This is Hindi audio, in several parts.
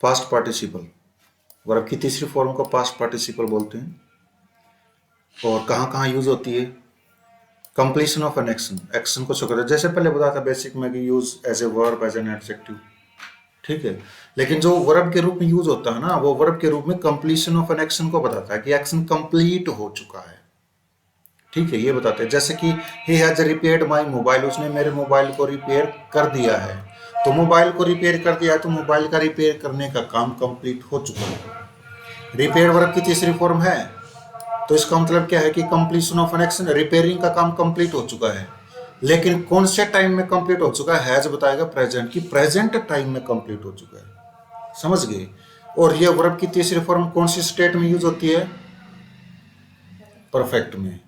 पास्ट पार्टिसिपल, वर्ब की तीसरी फॉर्म को पास्ट पार्टिसिपल बोलते हैं। और कहाँ कहाँ यूज होती है? Completion of an action, action को शो करता है। जैसे पहले बताया था बेसिक में कि use as a verb as an adjective, ठीक है। लेकिन जो वर्ब के रूप में यूज होता है ना, वो वर्ब के रूप में कंप्लीशन ऑफ एन एक्शन को बताता है कि एक्शन कंप्लीट हो चुका है, ठीक है, ये बताते हैं। जैसे कि he has repaired my mobile, उसने मेरे मोबाइल को रिपेयर कर दिया है। तो मोबाइल को रिपेयर कर दिया है तो मोबाइल का रिपेयर करने का काम कंप्लीट हो चुका है। रिपेयर वर्ब की तीसरी फॉर्म है, तो इसका मतलब क्या है कि completion of an action, repairing का काम कंप्लीट हो चुका है। लेकिन कौन से टाइम में कंप्लीट हो चुका है? हैज बताएगा प्रेजेंट, की प्रेजेंट टाइम में कंप्लीट हो चुका है, समझ गए। और ये वर्ब की तीसरी फॉर्म कौन सी स्टेट में यूज होती है? परफेक्ट में।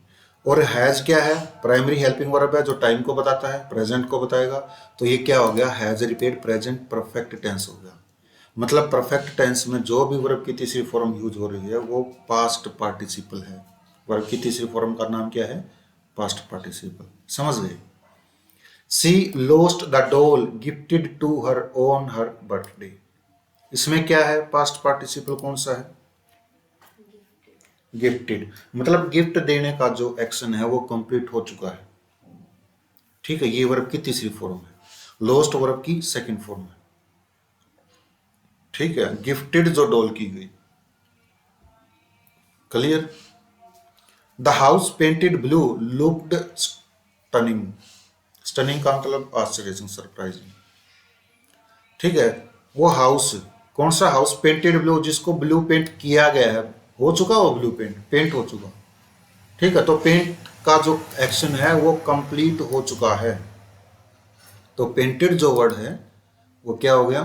और हैज क्या है? प्राइमरी हेल्पिंग वर्ब है जो टाइम को बताता है, प्रेजेंट को बताएगा। तो ये क्या हो गया? Has repaired present perfect tense हो गया। मतलब परफेक्ट टेंस में जो भी वर्ब की तीसरी फॉर्म यूज हो रही है वो पास्ट पार्टिसिपल है। वर्ब की तीसरी फॉर्म का नाम क्या है? पास्ट पार्टिसिपल, समझ गए। She lost the doll gifted to her on her birthday, इसमें क्या है? पास्ट पार्टिसिपल कौन सा है? गिफ्टेड। मतलब गिफ्ट देने का जो एक्शन है वो कंप्लीट हो चुका है, ठीक है। ये वर्ब की तीसरी फॉर्म है। लोस्ट वर्ब की सेकंड फॉर्म है, ठीक है। गिफ्टेड जो डॉल की गई, clear. The house painted blue looked stunning, stunning का मतलब आश्चर्यजनक, सरप्राइजिंग, ठीक है। वो हाउस, कौन सा हाउस? पेंटेड ब्लू, जिसको ब्लू पेंट किया गया है, हो चुका वो ब्लू पेंट, पेंट हो चुका, ठीक है। तो पेंट का जो एक्शन है वो कंप्लीट हो चुका है। तो पेंटेड जो वर्ड है वो क्या हो गया?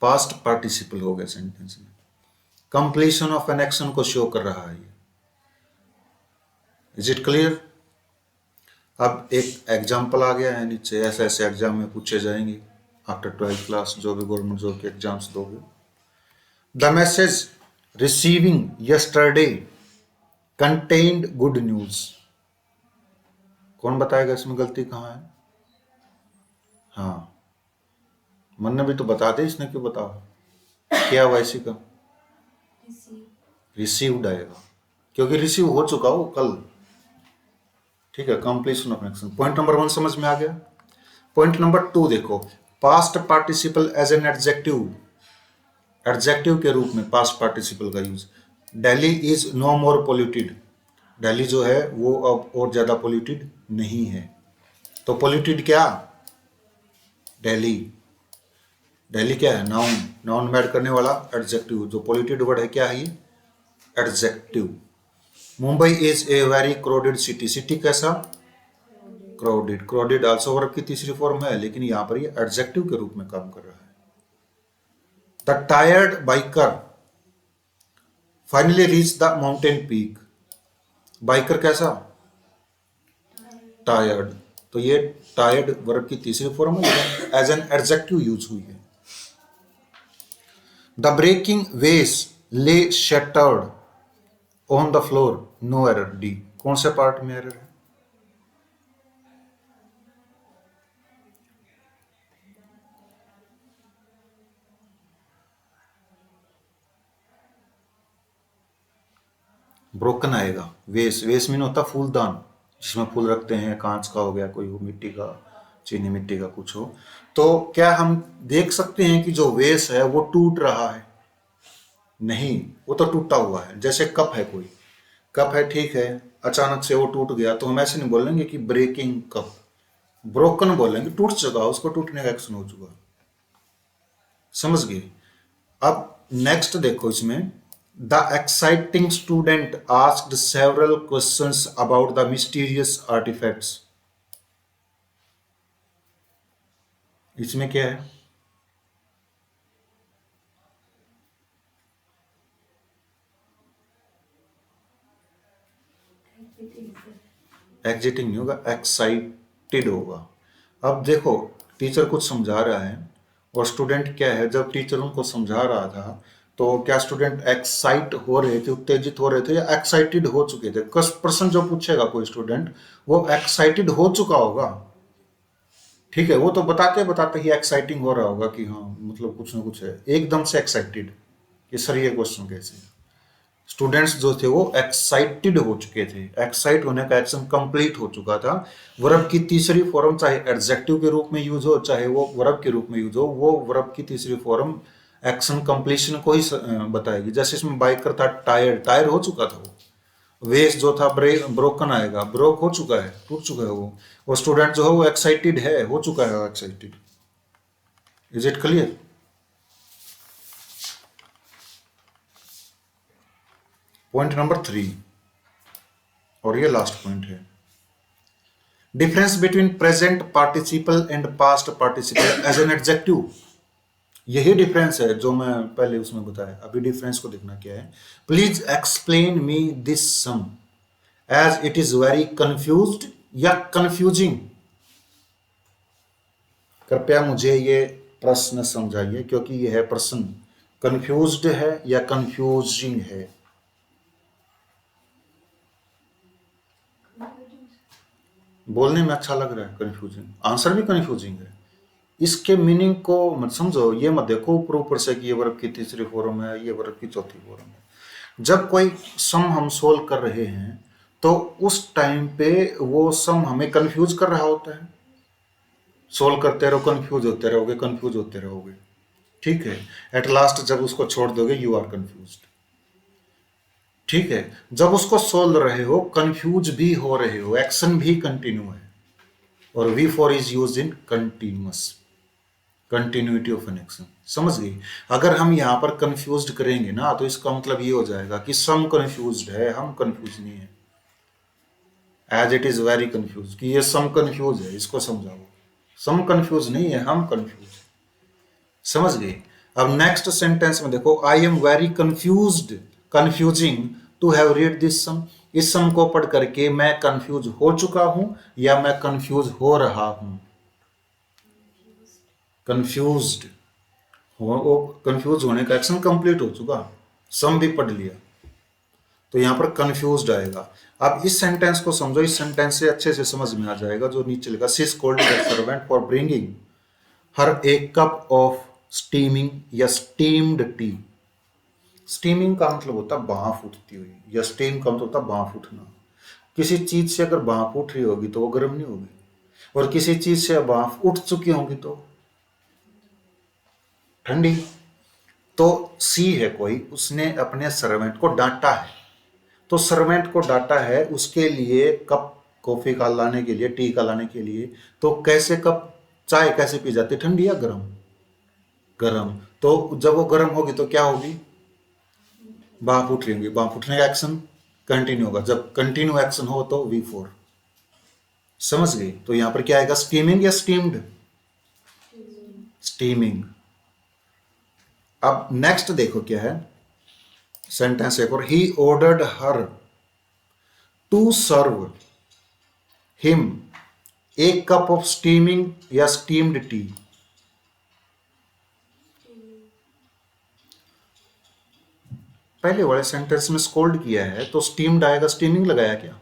पास्ट पार्टिसिपल हो गया सेंटेंस में। कंप्लीशन ऑफ एन एक्शन को शो कर रहा है ये। Is it clear? अब एक एग्जाम्पल आ गया है नीचे, ऐसे ऐसे एग्जाम में पूछे जाएंगे आफ्टर 12th क्लास, जो भी गवर्नमेंट जॉब के एग्जाम्स दोगे। The message receiving yesterday contained good news, कौन बताएगा इसमें गलती कहाँ है? हाँ, मन ने भी तो बता दे, इसने क्यों बताओ? क्या हुआ इसी का? रिसीव्ड आएगा, क्योंकि रिसीव हो चुका वो कल, ठीक है। Completion of action. Point number 1 समझ में आ गया। पॉइंट नंबर 2 देखो, past participle as an adjective, adjective के रूप में पास्ट पार्टिसिपल का use. Delhi is no more polluted, Delhi जो है वो अब और ज्यादा पोल्यूटेड नहीं है। तो पोल्यूटेड क्या? दिल्ली, दिल्ली क्या है? नाउन, नाउन में ऐड करने वाला एडजेक्टिव। जो पोल्यूटेड वर्ड है क्या है? ये adjective. Mumbai is a very crowded city, city कैसा? क्राउडेड। क्राउडेड आल्सो वर्ब की तीसरी फॉर्म है, लेकिन यहां पर ये एडजेक्टिव के रूप में काम कर रहा है। The tired biker finally reach the mountain peak, biker कैसा? टायर्ड। तो ये टायर्ड वर्ब की तीसरी फॉर्म है, एज एन एडजेक्टिव यूज हुई है। The breaking vase lay shattered on the floor, no error, D. कौन से पार्ट में एरर है? ब्रोकन आएगा। वेस, वेस मीन होता फूलदान, जिसमें फूल रखते हैं, कांच का हो गया, कोई हो मिट्टी का, चीनी मिट्टी का कुछ हो। तो क्या हम देख सकते हैं कि जो वेस है वो टूट रहा है? नहीं, वो तो टूटा हुआ है। जैसे कप है, कोई कप है, ठीक है, अचानक से वो टूट गया, तो हम ऐसे नहीं बोलेंगे कि ब्रेकिंग कप, ब्रोकन बोलेंगे, टूट चुका, उसको टूटने का एक्शन हो चुका, समझ गए। अब नेक्स्ट देखो, इसमें the exciting student asked several questions about the mysterious artifacts, इसमें क्या है? एग्जिटिंग नहीं होगा, एक्साइटेड होगा। अब देखो, टीचर कुछ समझा रहा है और स्टूडेंट क्या है, जब टीचर उनको समझा रहा था तो क्या स्टूडेंट एक्साइट हो रहे थे, उत्तेजित हो रहे थे, या एक्साइटेड हो चुके थे? प्रश्न जो पूछेगा कोई स्टूडेंट, वो एक्साइटेड हो चुका होगा, ठीक है, वो तो बताते बताते ही एक्साइटिंग हो रहा होगा कि हाँ मतलब कुछ ना कुछ है, एकदम से एक्साइटेड कि सर ये क्वेश्चन कैसे। स्टूडेंट्स जो थे वो एक्साइटेड हो चुके थे, एक्साइट होने का एक्शन कंप्लीट हो चुका था। वर्ब की तीसरी फॉर्म चाहे एडजेक्टिव के रूप में यूज हो चाहे वो वर्ब के रूप में यूज हो, वो वर्ब की तीसरी फॉर्म एक्शन कंप्लीशन को ही बताएगी। जैसे इसमें बाइक का था टायर, टायर हो चुका था वो। वेस्ट जो था ब्रोकन आएगा, ब्रोक हो चुका है, टूट चुका है वो स्टूडेंट जो है वो एक्साइटेड है, हो चुका है excited. Is it clear? Point number 3 और ये लास्ट पॉइंट है, difference between present participle and past participle as an adjective. यही डिफरेंस है जो मैं पहले उसमें बताया। अभी डिफरेंस को देखना क्या है। Please explain me this sum as it is very confused या कंफ्यूजिंग। कृपया मुझे ये प्रश्न समझाइए, क्योंकि यह है प्रश्न, कंफ्यूज्ड है या कंफ्यूजिंग है। बोलने में अच्छा लग रहा है कंफ्यूजिंग, आंसर भी कंफ्यूजिंग है। इसके मीनिंग को मत समझो, ये मत देखो ऊपर ऊपर से कि ये वर्ब की तीसरी फॉर्म है, ये वर्ब की चौथी फॉर्म है। जब कोई सम हम सोल्व कर रहे हैं तो उस टाइम पे वो सम हमें कंफ्यूज कर रहा होता है। सोल्व करते रहो, कंफ्यूज होते रहोगे, कंफ्यूज होते रहोगे, ठीक है। एट लास्ट जब उसको छोड़ दोगे यू आर कंफ्यूज, ठीक है। जब उसको सोल्व रहे हो, कंफ्यूज भी हो रहे हो, एक्शन भी कंटिन्यू है, और V four is use in continuous, continuity of an action. समझ गई? अगर हम यहाँ पर कंफ्यूज करेंगे ना तो इसका मतलब ये हो जाएगा कि सम कंफ्यूज है, हम कंफ्यूज नहीं है। As it is very confuse, कि ये सम कंफ्यूज है, इसको समझाओ। सम कंफ्यूज नहीं है, हम कंफ्यूज। समझ गए? अब नेक्स्ट सेंटेंस में देखो, I am very confused, confusing to have read this sum. इस सम को पढ़ करके मैं कंफ्यूज हो चुका हूं या मैं कंफ्यूज हो रहा हूं। कंफ्यूज्ड वो कंफ्यूज होने का एक्शन कंप्लीट हो चुका, सम भी पढ़ लिया, तो यहां पर कंफ्यूज्ड आएगा। अब इस सेंटेंस को समझो, इस सेंटेंस से अच्छे से समझ में आ जाएगा जो नीचे लिखा, she scolded the servant for bringing her A cup of steaming या स्टीम्ड टी। स्टीमिंग का मतलब होता है भाप उठती हुई, या स्टीम का मतलब होता है भाप उठना। किसी चीज से अगर भाप उठ रही होगी तो वो गर्म नहीं होगी, और किसी चीज से भाप उठ चुकी होगी तो ठंडी। तो सी है कोई, उसने अपने सर्वेंट को डांटा है, तो सर्वेंट को डांटा है, उसके लिए कप कॉफी का लाने के लिए, टी का लाने के लिए, तो कैसे कप चाय कैसे पी जाती, ठंडी या गर्म? गर्म। तो जब वो गर्म होगी तो क्या होगी, भाप उठ रही होगी, भाप उठने का एक्शन कंटिन्यू होगा, जब कंटिन्यू एक्शन हो तो V4। समझ गई? तो यहां पर क्या आएगा, स्टीमिंग या स्टीम्ड? स्टीमिंग। अब नेक्स्ट देखो क्या है सेंटेंस एक और, he ordered her to serve him a cup of steaming या स्टीम्ड टी। पहले वाले सेंटेंस में स्कोल्ड किया है तो स्टीम्ड आएगा, स्टीमिंग लगाया क्या?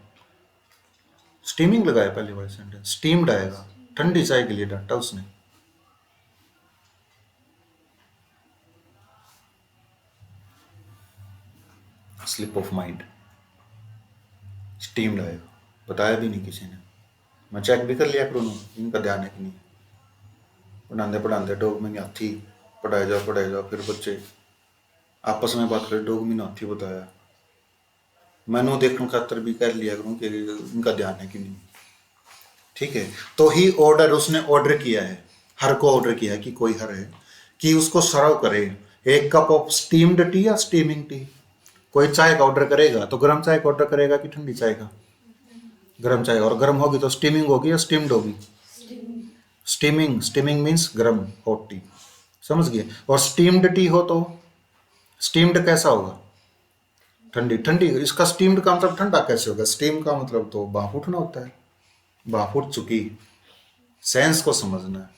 स्टीमिंग लगाया पहले वाले सेंटेंस, स्टीम्ड आएगा, ठंडी चाय के लिए डांटा उसने। स्लिप ऑफ माइंड, स्टीम्ड आएगा, बताया भी नहीं किसी ने। मैं चेक भी कर लिया करूँ, इनका ध्यान है कि नहीं। पढ़ाते पढ़ाते डोग में हाथी, पढ़ाए जाओ, फिर बच्चे आपस में बात करें, डोग में हाथी बताया। मैंने देखने खातर भी कर लिया करूँ कि इनका ध्यान है कि नहीं, ठीक है। तो ही ऑर्डर, उसने ऑर्डर किया है, हर को ऑर्डर किया है कि कोई हर है, कि उसको सर्व करे एक कप ऑफ स्टीम्ड टी या स्टीमिंग टी। कोई चाय का ऑर्डर करेगा तो गर्म चाय का ऑर्डर करेगा कि ठंडी चाय का? गर्म चाय, और गर्म होगी तो स्टीमिंग होगी या स्टीम्ड होगी? स्टीमिंग, स्टीमिंग मीन्स गर्म, हॉट टी। समझ गए? और स्टीम्ड टी हो तो स्टीम्ड कैसा होगा, ठंडी, ठंडी। इसका स्टीम्ड का मतलब ठंडा कैसे होगा? स्टीम का मतलब तो भाप उठना होता है, भाप उठ चुकी। सेंस को समझना है,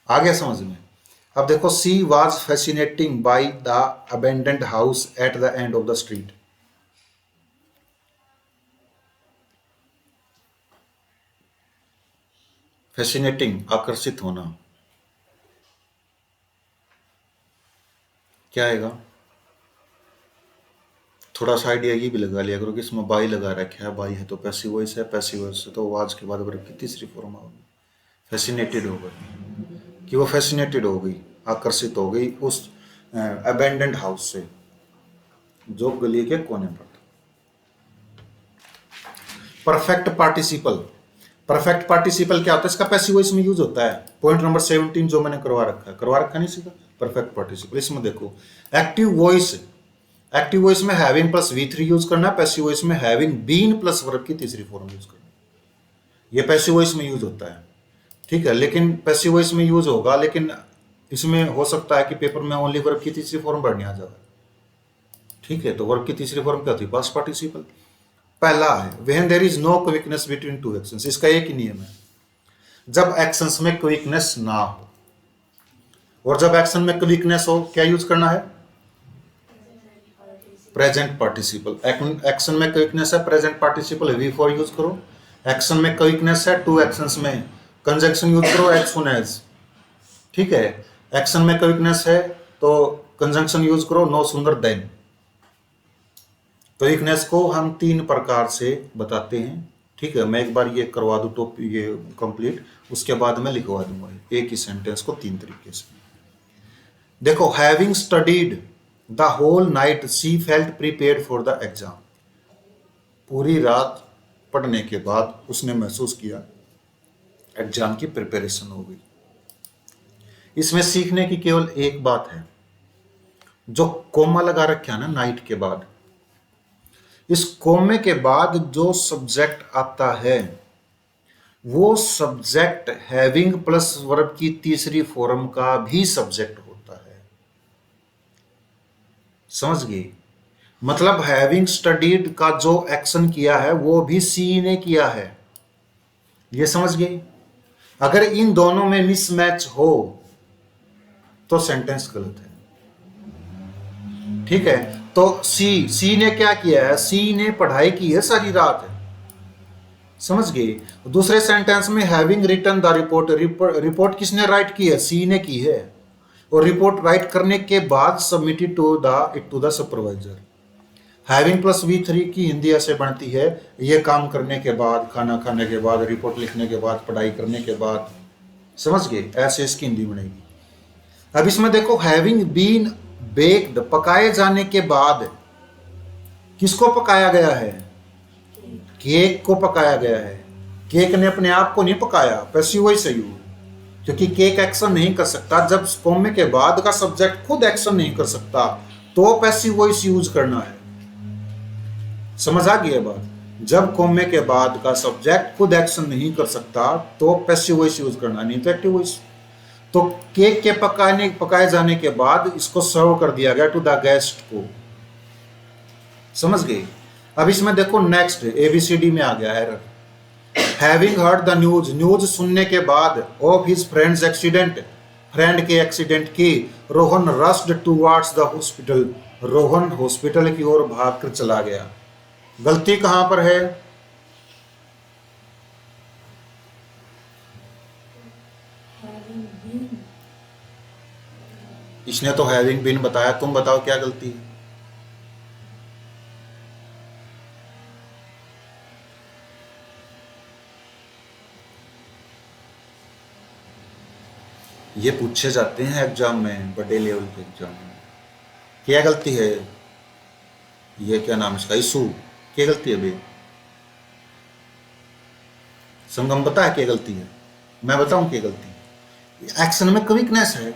आ गया समझ में? अब देखो, she was fascinating by the abandoned house at the end of the street. Fascinating, आकर्षित होना, क्या आएगा? थोड़ा सा आइडिया ये भी लगा लिया करो कि इसमें बाई लगा रखा है, बाई है तो पैसिव वॉइस है, पैसिव वॉइस है तो आज के बाद वर्ब की तीसरी फॉर्म होगी, फैसिनेटेड हो गई, कि वो फैसिनेटेड हो गई, आकर्षित हो गई उस अबेंडेंड हाउस से जो गली के कोने पर था। परफेक्ट पार्टिसिपल, परफेक्ट पार्टिसिपल क्या होता है? इसका पैसिव वॉइस में यूज होता है। पॉइंट नंबर 17 जो मैंने करवा रखा नहीं सीखा, परफेक्ट पार्टिसिपल। इसमें देखो एक्टिव वॉइस, एक्टिव वॉइस में हैविंग प्लस V3 यूज करना है, पैसिव वॉइस में हैविंग बीन प्लस वर्ब की तीसरी फॉर्म यूज करना है। ये पैसिव वॉइस में यूज होता है, ठीक है, लेकिन पैसिव वॉइस में यूज होगा, लेकिन इसमें हो सकता है कि पेपर में ओनली वर्ब की तीसरी फॉर्म भरने आ जाए, ठीक है। तो वर्ब की तीसरी फॉर्म क्या होती है? Past participle. पहला है when there is no quickness between two actions, इसका एक ही नियम है, जब एक्शंस में क्विकनेस ना हो, और जब एक्शन में क्विकनेस हो क्या यूज करना है? Present participle. एक्शन में क्विकनेस है, प्रेजेंट पार्टिसिपल है, V4 यूज करो। एक्शन में क्विकनेस है, टू एक्शंस में कंजंक्शन यूज करो, एज सुन एज, ठीक है। एक्शन में क्विकनेस है तो कंजंक्शन यूज करो, नो सूनर देन। क्विकनेस को हम 3 प्रकार से बताते हैं, ठीक है। मैं एक बार ये करवा दूं तो ये कंप्लीट, उसके बाद मैं लिखवा दूंगा एक ही सेंटेंस को 3 तरीके से। देखो, having studied the whole night she felt prepared for the exam, पूरी रात पढ़ने के बाद उसने महसूस किया एग्जाम की प्रिपरेशन हो गई। इसमें सीखने की केवल एक बात है, जो कोमा लगा रखा है ना नाइट के बाद, इस कोमे के बाद जो सब्जेक्ट आता है वो सब्जेक्ट हैविंग प्लस वर्ब की तीसरी फॉर्म का भी सब्जेक्ट होता है। समझ गए? मतलब हैविंग स्टडीड का जो एक्शन किया है वो भी सी ने किया है, ये समझ गए? अगर इन दोनों में मिसमैच हो तो सेंटेंस गलत है, ठीक है। तो सी ने क्या किया है? सी ने पढ़ाई की है सारी रात, समझ गए? दूसरे सेंटेंस में having written the report, report किसने राइट की है? सी ने की है, और रिपोर्ट राइट करने के बाद submitted to the supervisor. Having plus V3 की हिंदी ऐसे बनती है, ये काम करने के बाद, खाना खाने के बाद, रिपोर्ट लिखने के बाद, पढ़ाई करने के बाद, समझ गए? ऐसे इसकी हिंदी बनेगी। अब इसमें देखो, हैविंग बीन बेक्ड, पकाए जाने के बाद, किसको पकाया गया है? केक को पकाया गया है। केक ने अपने आप को नहीं पकाया, पैसिव वॉइस है, क्योंकि केक एक्शन नहीं कर सकता। जब कोमे के बाद का सब्जेक्ट खुद एक्शन नहीं कर सकता तो पैसिव वॉइस यूज करना है। समझ आ गई बात? जब कोमे के बाद का सब्जेक्ट खुद एक्शन नहीं कर सकता तो पैसिव वॉइस यूज करना, नहीं तो एक्टिव वॉइस। तो केक के पकाए जाने के बाद इसको सर्व कर दिया गया टू द गेस्ट को, समझ गए? अब इसमें देखो नेक्स्ट ABCD में आ गया error. Having heard the news, news सुनने के बाद of his friends accident, friend के एक्सीडेंट की, Rohan rushed towards the hospital, Rohan hospital की ओर भागकर चला गया। गलती कहां पर है? इसने तो हैविंग बीन बताया, तुम बताओ क्या गलती है? ये पूछे जाते हैं एग्जाम में, बड़े लेवल के एग्जाम में। क्या गलती है? ये क्या नाम इसका, इशू, क्या गलती है भाई? संगम बता है क्या गलती है? मैं बताऊं क्या गलती है? एक्शन में क्विकनेस है,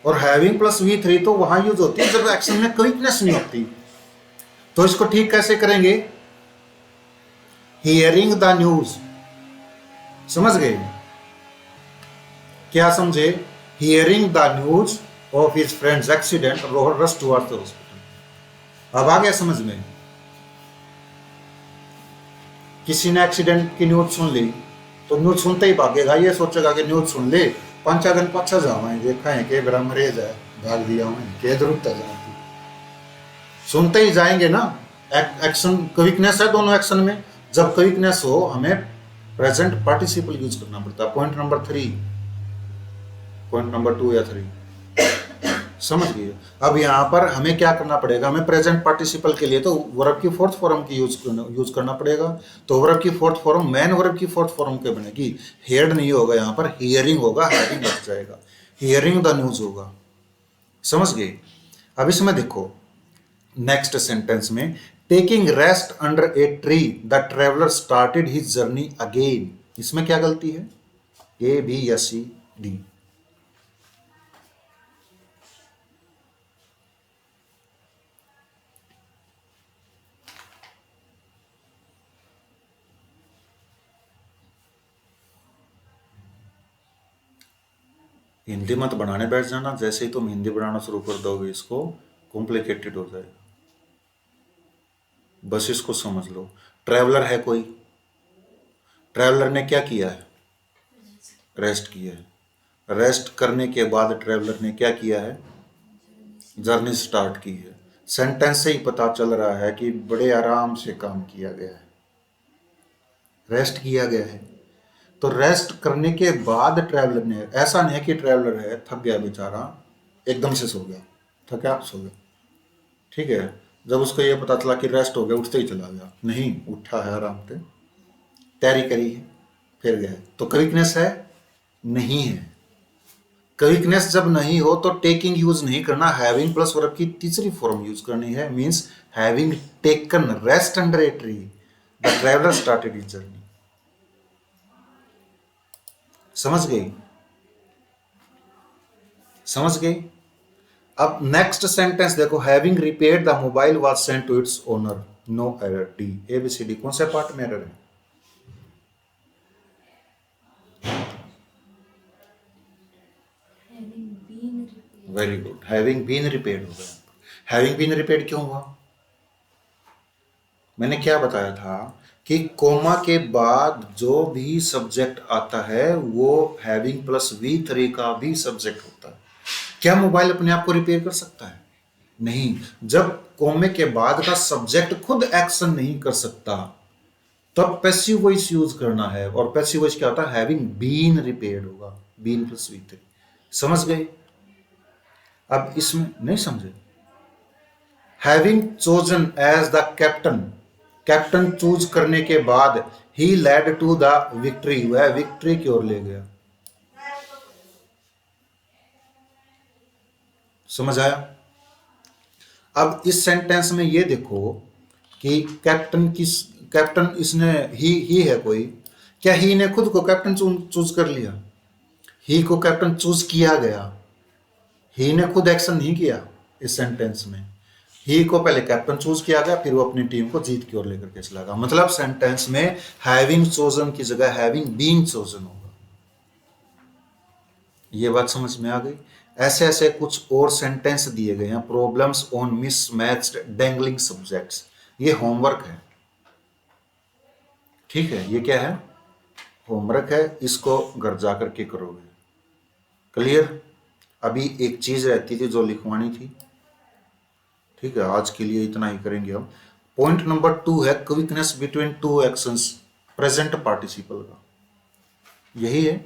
और हैविंग प्लस V3 तो वहां यूज होती है जब एक्शन में क्विकनेस नहीं होती। तो इसको ठीक कैसे करेंगे? हियरिंग द न्यूज, समझ गए? क्या समझे? Hearing the news of his friends accident, Rohan rush towards the hospital. अब आ गया समझ में? किसी ने एक्सीडेंट की न्यूज सुन ली तो न्यूज सुनते ही भागेगा, ये सोचेगा कि न्यूज सुन ले, 5 दिन पाछा जावा देखा है कि बड़ा मरीज है, भाग दिया हूँ के जरूरत है जाती, सुनते ही जाएंगे ना। एक्शन क्विकनेस है दोनों एक्शन में, जब क्विकनेस हो हमें प्रेजेंट पार्टिसिपल यूज करना पड़ता है। पॉइंट नंबर 3, पॉइंट नंबर 2 या 3, समझ गए। अब यहाँ पर हमें क्या करना पड़ेगा, हमें प्रेजेंट पार्टिसिपल के लिए तो वर्ब की फोर्थ फॉर्म की यूज करना पड़ेगा। तो वर्ब की फोर्थ फॉर्म मेन वर्ब की फोर्थ फॉर्म के बनेगी, हेड नहीं होगा, यहाँ पर हियरिंग होगा, हैविंग लग जाएगा, हियरिंग द न्यूज होगा, समझ गए। अब इसमें देखो नेक्स्ट सेंटेंस में, taking rest under a tree the traveller started his journey again, इसमें क्या गलती है, ए बी या सी डी? हिंदी मत बनाने बैठ जाना, जैसे ही तुम हिंदी बनाना शुरू कर दोगे इसको कॉम्प्लिकेटेड हो जाएगा, बस इसको समझ लो। ट्रैवलर है कोई, ट्रैवलर ने क्या किया है, रेस्ट किया है, रेस्ट करने के बाद ट्रैवलर ने क्या किया है, जर्नी स्टार्ट की है। सेंटेंस से ही पता चल रहा है कि बड़े आराम से काम किया गया है, रेस्ट किया गया है। तो रेस्ट करने के बाद ट्रैवलर ने, ऐसा नहीं है कि ट्रैवलर है थक गया बेचारा एकदम से सो गया, थका सो गया, ठीक है, जब उसको ये पता चला कि रेस्ट हो गया उठते ही चला गया, नहीं, उठा है आराम से, तैयारी करी है, फिर गया। तो क्विकनेस है, नहीं है। क्विकनेस जब नहीं हो तो टेकिंग यूज नहीं करना, हैविंग प्लस वर्ब की तीसरी फॉर्म यूज करनी है, means having taken rest under a tree the traveller started his journey, समझ गई, समझ गई। अब नेक्स्ट सेंटेंस देखो, having repaired the mobile was sent to its owner, no error, D A B C D, कौन से पार्ट में एरर है? Very good, having been repaired हो गया। हैविंग बीन रिपेयर्ड क्यों हुआ? मैंने क्या बताया था कि कोमा के बाद जो भी सब्जेक्ट आता है वो हैविंग प्लस V3 का भी सब्जेक्ट होता है। क्या मोबाइल अपने आप को रिपेयर कर सकता है? नहीं। जब कोमे के बाद का सब्जेक्ट खुद एक्शन नहीं कर सकता तब पैसिव वॉइस यूज करना है, और पैसिव वॉइस क्या होता है, हैविंग बीन रिपेयर्ड होगा, बीन प्लस V3, समझ गए। अब इसमें नहीं समझे, having chosen as the captain, captain choose करने के बाद ही लेड टू द विक्ट्री, वह विक्ट्री की ओर ले गया, समझ आया। अब इस सेंटेंस में ये देखो कि कैप्टन इसने ही है कोई, क्या ही ने खुद को कैप्टन चूज कर लिया? ही को कैप्टन चूज किया गया, ही ने खुद एक्शन नहीं किया। इस सेंटेंस में ही को पहले कैप्टन चूज किया गया, फिर वो अपनी टीम को जीत की ओर लेकर के चला गया। मतलब सेंटेंस में हैविंग चोजन की जगह हैविंग बीइंग चोजन होगा। ये बात समझ में आ गई। ऐसे ऐसे कुछ और सेंटेंस दिए गए हैं, problems on mismatched dangling subjects, ये होमवर्क है, ठीक है, ये क्या है, होमवर्क है, इसको घर जा करके करोगे, क्लियर। अभी एक चीज रहती थी जो लिखवानी थी, ठीक है, आज के लिए इतना ही करेंगे हम। पॉइंट नंबर 2 है quickness between two actions, present participle का यही है।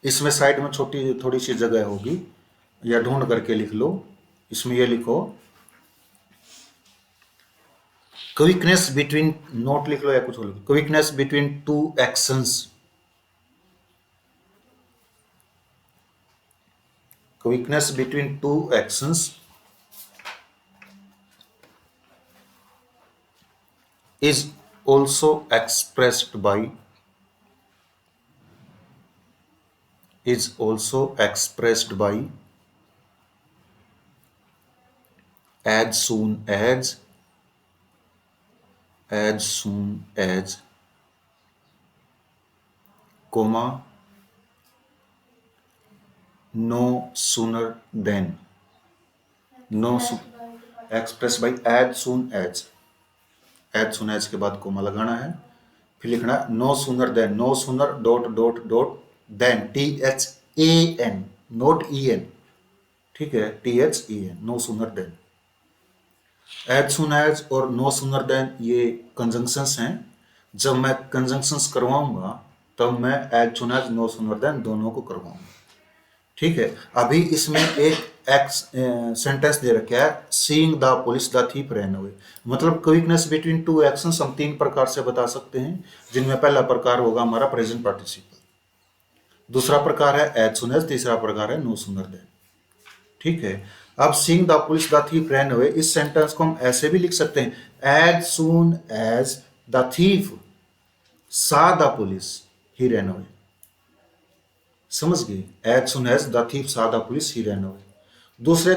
इसमें साइड में छोटी थोड़ी सी जगह होगी, या ढूंढ करके लिख लो, इसमें ये लिखो क्विकनेस बिटवीन, नोट लिख लो या कुछ और लिखो, quickness between two actions, quickness between two actions is also expressed by, is also expressed by as soon as, as soon as, comma, no sooner than, no expressed by as soon as, as soon as के बाद कोमा लगाना है, फिर लिखना no sooner than, no sooner dot dot dot than, THAN, not EN, ठीक है, THEN, no sooner than. As soon as और नो सूनर देन ये कंजंक्शंस हैं। जब मैं कंजंक्शंस करवाऊंगा तब मैं as soon as no sooner than दोनों को करवाऊंगा। ठीक है, अभी इसमें एक सेंटेंस दे रखा है, seeing the police the thief ran away. मतलब क्विकनेस बिटवीन टू एक्शंस हम 3 प्रकार से बता सकते हैं, जिनमें पहला प्रकार होगा हमारा प्रेजेंट पार्टिसिपल, दूसरा प्रकार है एज सुन एज, तीसरा प्रकार है नो सूनर देन। ठीक है, अब seeing the police the thief ran away, इस सेंटेंस को हम ऐसे भी लिख सकते हैं, as soon as the thief saw the police ही रैन अवे। समझ गए, as soon as the thief saw the police ही रैन अवे। दूसरे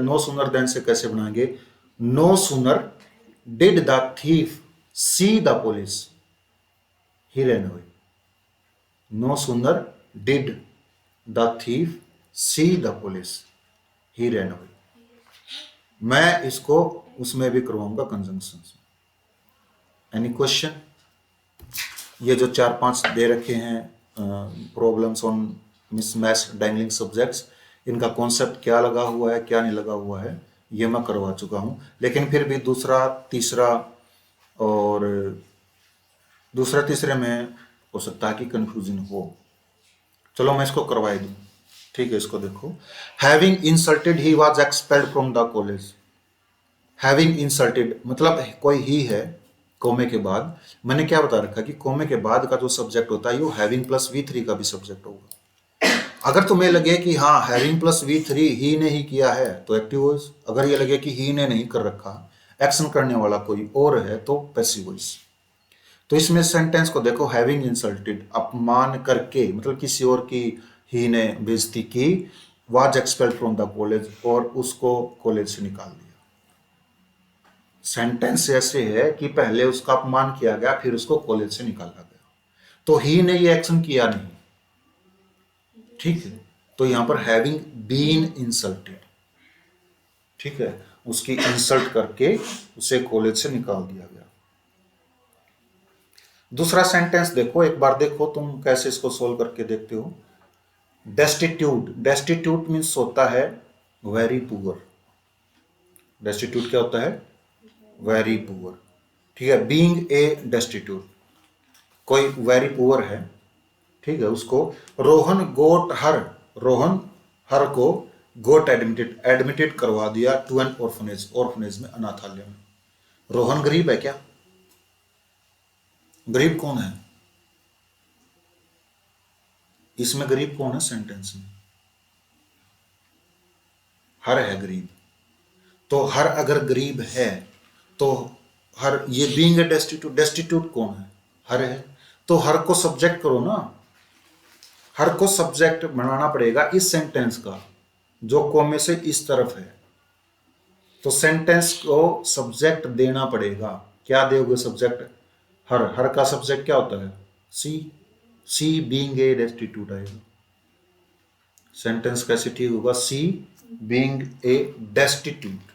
नो सूनर देन से कैसे बनाएंगे, no sooner did the thief see the police ही ran away. No sooner did the thief see the police ही रैन अवे। मैं इसको उसमें भी करवाऊंगा कंजंक्शन में। Any question? ये जो 4-5 दे रखे हैं problems on mismatch dangling subjects, इनका कॉन्सेप्ट क्या लगा हुआ है क्या नहीं लगा हुआ है ये मैं करवा चुका हूं, लेकिन फिर भी दूसरा तीसरे में हो सकता है कि कंफ्यूजन हो। चलो मैं इसको करवा दूं। ठीक है, इसको देखो, having insulted he was expelled from the college. Having insulted मतलब कोई ही है कोमे के बाद, मैंने क्या बता रखा कि कोमे के बाद का जो सब्जेक्ट होता है वो हैविंग प्लस V3 का भी सब्जेक्ट होगा। अगर तुम्हें लगे कि हाँ हैविंग प्लस V3 ही ने ही किया है तो एक्टिव वॉइस, अगर ये लगे कि ही ने नहीं कर रखा, एक्शन करने वाला कोई और है तो पैसिव वॉइस। तो इसमें सेंटेंस को देखो, हैविंग इंसल्टेड अपमान करके, मतलब किसी और की ही ने बेइज्जती की, was expelled from the college और उसको कॉलेज से निकाल दिया। सेंटेंस ऐसे है कि पहले उसका अपमान किया गया फिर उसको कॉलेज से निकाला गया, तो ही ने ये एक्शन किया नहीं। ठीक है, तो यहां पर हैविंग बीन इंसल्टेड, ठीक है, उसकी इंसल्ट करके उसे कॉलेज से निकाल दिया गया। दूसरा सेंटेंस देखो, एक बार देखो तुम कैसे इसको सोल्व करके देखते हो। डेस्टिट्यूट, डेस्टिट्यूट मीन्स होता है वेरी पुअर। डेस्टिट्यूट क्या होता है? Very poor. ठीक है, बीइंग ए डेस्टिट्यूट, कोई वेरी पुअर है, ठीक है, उसको रोहन गोट हर, रोहन हर को गोट एडमिटेड करवा दिया टू एन ऑर्फनेज, ऑर्फनेज में, अनाथालय में। रोहन गरीब है क्या? गरीब कौन है इसमें? गरीब कौन है सेंटेंस में? हर है गरीब, तो हर अगर गरीब है तो हर, ये बीइंग ए डेस्टिट्यूट, डेस्टिट्यूट कौन है? हर है, तो हर को सब्जेक्ट करो ना, हर को सब्जेक्ट बनाना पड़ेगा इस सेंटेंस का जो कोमे से इस तरफ है, तो सेंटेंस को सब्जेक्ट देना पड़ेगा। क्या दोगे सब्जेक्ट? हर, हर का सब्जेक्ट क्या होता है? सी, सी बीइंग ए डेस्टिट्यूट आएगा। सेंटेंस कैसे ठीक होगा? सी बीइंग ए डेस्टिट्यूट,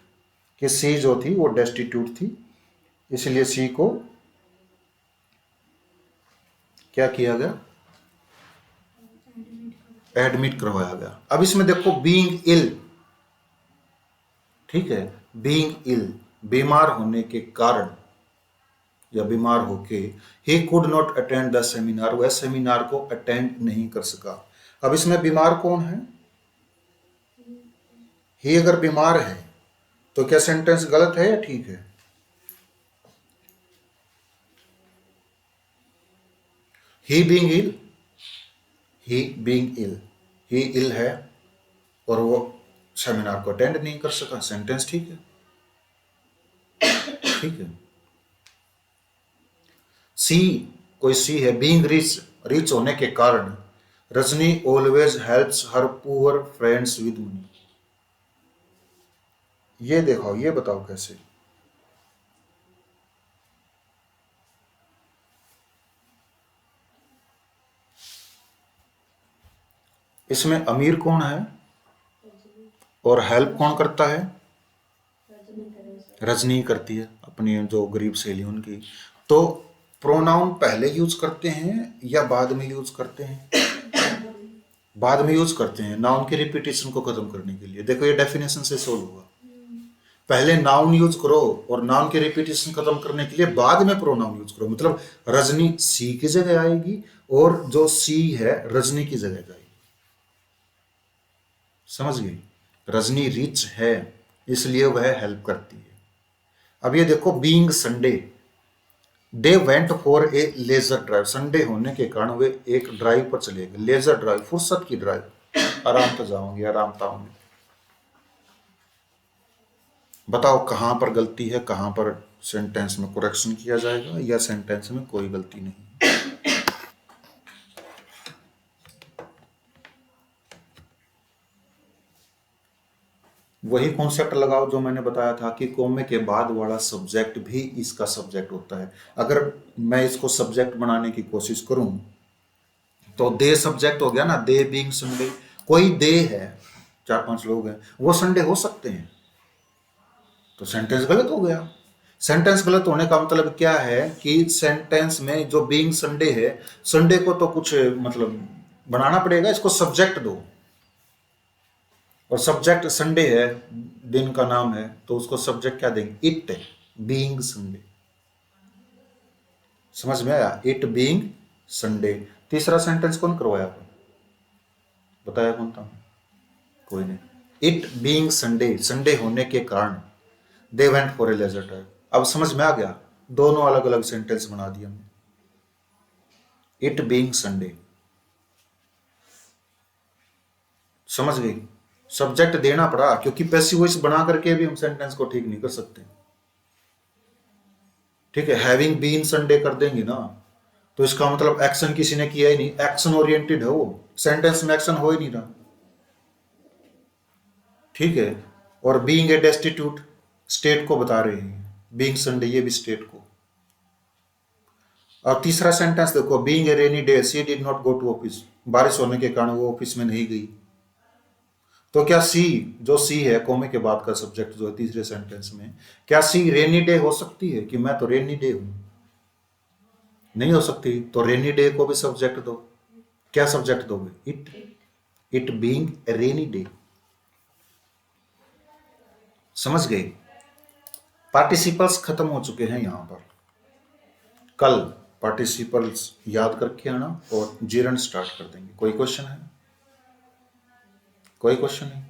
कि सी जो थी वो डेस्टिट्यूट थी, इसलिए सी को क्या किया गया? एडमिट करवाया गया। अब इसमें देखो बीइंग इल, ठीक है, बीइंग इल, बीमार होने के कारण या बीमार होके, he could not attend the seminar, वह सेमिनार को अटेंड नहीं कर सका। अब इसमें बीमार कौन है? ही अगर बीमार है तो क्या सेंटेंस गलत है या ठीक है? ही बीइंग इल, ही बीइंग इल, ही इल है और वो सेमिनार को अटेंड नहीं कर सका, सेंटेंस ठीक है, ठीक है। सी, कोई सी है, बीइंग रिच, रिच होने के कारण, Rajni always helps her poor friends with money. ये देखो, ये बताओ कैसे? इसमें अमीर कौन है और हेल्प कौन करता है? रजनी करती है अपनी जो गरीब सहेली उनकी। तो प्रोनाउन पहले यूज करते हैं या बाद में यूज करते हैं? बाद में यूज करते हैं, नाउन की रिपीटेशन को खत्म करने के लिए। देखो ये डेफिनेशन से सोल्व होगा। पहले नाउन यूज करो और नाउन की रिपीटेशन खत्म करने के लिए बाद में प्रोनाउन यूज करो। मतलब रजनी सी की जगह आएगी और जो सी है रजनी की जगह जाएगी। समझ गई? रजनी रिच है इसलिए वह हेल्प करती है। अब ये देखो, being Sunday, they went for a leisure drive. Sunday होने के कारण वे एक ड्राइव पर चले गए। लेजर ड्राइव, फुर्सत की ड्राइव, आराम से जाऊंगी, आराम से आऊंगी। बताओ कहां पर गलती है, कहां पर सेंटेंस में करेक्शन किया जाएगा, या सेंटेंस में कोई गलती नहीं। वही कॉन्सेप्ट लगाओ जो मैंने बताया था कि कोमे के बाद वाला सब्जेक्ट भी इसका सब्जेक्ट होता है। अगर मैं इसको सब्जेक्ट बनाने की कोशिश करूं तो दे सब्जेक्ट हो गया ना, दे बीइंग संडे। कोई दे है, 4-5 लोग हैं, वो संडे हो सकते हैं, तो सेंटेंस गलत हो गया। सेंटेंस गलत होने का मतलब क्या है कि सेंटेंस में जो बीइंग संडे है, संडे को तो कुछ मतलब बनाना पड़ेगा, इसको सब्जेक्ट दो। और सब्जेक्ट संडे है, दिन का नाम है, तो उसको सब्जेक्ट क्या देंगे? It being Sunday. समझ में आया? It being Sunday. तीसरा सेंटेंस कौन करवाया आपने? बताया कौन था? कोई नहीं। इट बीइंग संडे, संडे होने के कारण they went for a leisure drive. अब समझ में आ गया? दोनों अलग अलग सेंटेंस बना दिया हमने। इट बीइंग संडे, समझ गई? सब्जेक्ट देना पड़ा क्योंकि पैसिव वॉइस बना करके भी हम सेंटेंस को ठीक नहीं कर सकते। ठीक है, हैविंग बीन संडे कर देंगे ना, तो इसका मतलब एक्शन किसी ने किया ही नहीं, एक्शन ओरिएंटेड है वो, सेंटेंस में एक्शन हो ही नहीं रहा। ठीक है, और बीइंग ए डेस्टिट्यूट स्टेट को बता रहे हैं, बीइंग संडे ये भी स्टेट को। और तीसरा सेंटेंस देखो, being a rainy day she did not go to office, बारिश होने के कारण वो ऑफिस में नहीं गई। तो क्या सी, जो सी है कोमे के बाद का सब्जेक्ट जो है तीसरे सेंटेंस में, क्या सी रेनी डे हो सकती है कि मैं तो रेनी डे हूं? नहीं हो सकती, तो रेनी डे को भी सब्जेक्ट दो। क्या सब्जेक्ट दोगे? It, it being rainy day. समझ गए? पार्टिसिपल्स खत्म हो चुके हैं यहां पर। कल पार्टिसिपल्स याद करके आना और जीरन स्टार्ट कर देंगे। कोई क्वेश्चन है? कोई क्वेश्चन नहीं?